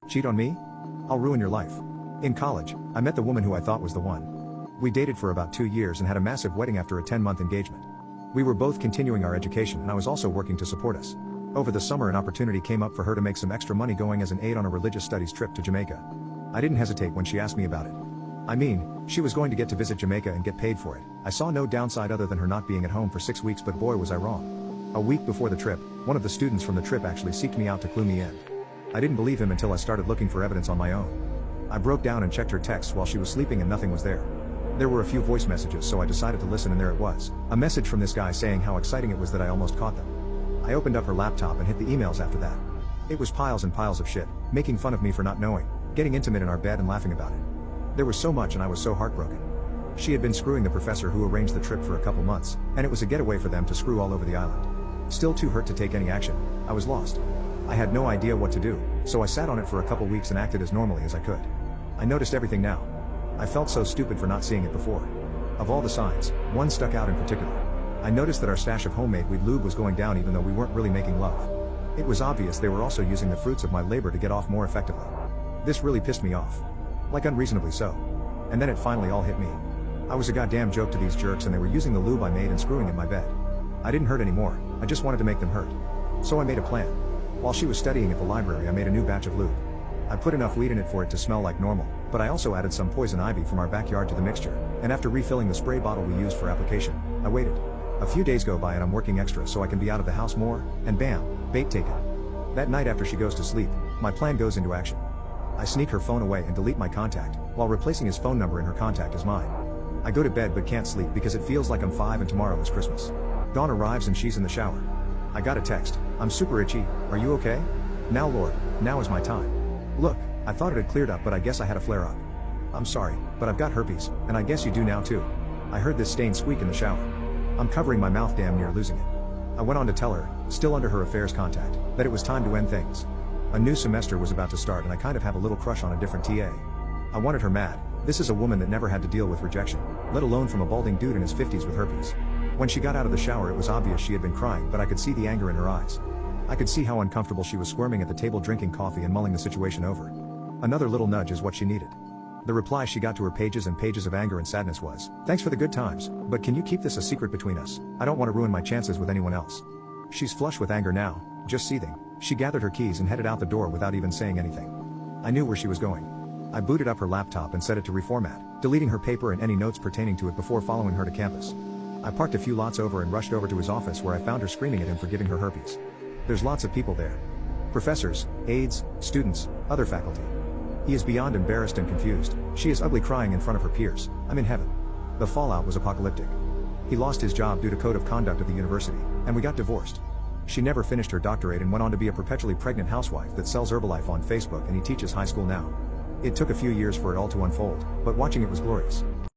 Cheat on me? I'll ruin your life. In college, I met the woman who I thought was the one. We dated for about 2 years and had a massive wedding after a 10-month engagement. We were both continuing our education and I was also working to support us. Over the summer an opportunity came up for her to make some extra money going as an aide on a religious studies trip to Jamaica. I didn't hesitate when she asked me about it. I mean, she was going to get to visit Jamaica and get paid for it. I saw no downside other than her not being at home for 6 weeks, but boy was I wrong. A week before the trip, one of the students from the trip actually seeked me out to clue me in. I didn't believe him until I started looking for evidence on my own. I broke down and checked her texts while she was sleeping and nothing was there. There were a few voice messages, so I decided to listen, and there it was. A message from this guy saying how exciting it was that I almost caught them. I opened up her laptop and hit the emails after that. It was piles and piles of shit, making fun of me for not knowing, getting intimate in our bed and laughing about it. There was so much and I was so heartbroken. She had been screwing the professor who arranged the trip for a couple months, and it was a getaway for them to screw all over the island. Still too hurt to take any action, I was lost. I had no idea what to do, so I sat on it for a couple weeks and acted as normally as I could. I noticed everything now. I felt so stupid for not seeing it before. Of all the signs, one stuck out in particular. I noticed that our stash of homemade weed lube was going down even though we weren't really making love. It was obvious they were also using the fruits of my labor to get off more effectively. This really pissed me off. Like unreasonably so. And then it finally all hit me. I was a goddamn joke to these jerks and they were using the lube I made and screwing in my bed. I didn't hurt anymore, I just wanted to make them hurt. So I made a plan. While she was studying at the library I made a new batch of lube. I put enough weed in it for it to smell like normal, but I also added some poison ivy from our backyard to the mixture, and after refilling the spray bottle we used for application, I waited. A few days go by and I'm working extra so I can be out of the house more, and bam, bait taken. That night after she goes to sleep, my plan goes into action. I sneak her phone away and delete my contact, while replacing his phone number in her contact as mine. I go to bed but can't sleep because it feels like I'm 5 and tomorrow is Christmas. Dawn arrives and she's in the shower. I got a text, "I'm super itchy, are you okay? Now Lord, now is my time. Look, I thought it had cleared up but I guess I had a flare up. I'm sorry, but I've got herpes, and I guess you do now too. I heard this stain squeak in the shower. I'm covering my mouth, damn near losing it." I went on to tell her, still under her affairs contact, that it was time to end things. A new semester was about to start and I kind of have a little crush on a different TA. I wanted her mad. This is a woman that never had to deal with rejection, let alone from a balding dude in his 50s with herpes. When she got out of the shower it was obvious she had been crying, but I could see the anger in her eyes. I could see how uncomfortable she was squirming at the table drinking coffee and mulling the situation over. Another little nudge is what she needed. The reply she got to her pages and pages of anger and sadness was, "Thanks for the good times, but can you keep this a secret between us? I don't want to ruin my chances with anyone else." She's flush with anger now, just seething. She gathered her keys and headed out the door without even saying anything. I knew where she was going. I booted up her laptop and set it to reformat, deleting her paper and any notes pertaining to it before following her to campus. I parked a few lots over and rushed over to his office where I found her screaming at him for giving her herpes. There's lots of people there. Professors, aides, students, other faculty. He is beyond embarrassed and confused. She is ugly, crying in front of her peers. I'm in heaven. The fallout was apocalyptic. He lost his job due to code of conduct of the university, and we got divorced. She never finished her doctorate and went on to be a perpetually pregnant housewife that sells Herbalife on Facebook, and he teaches high school now. It took a few years for it all to unfold, but watching it was glorious.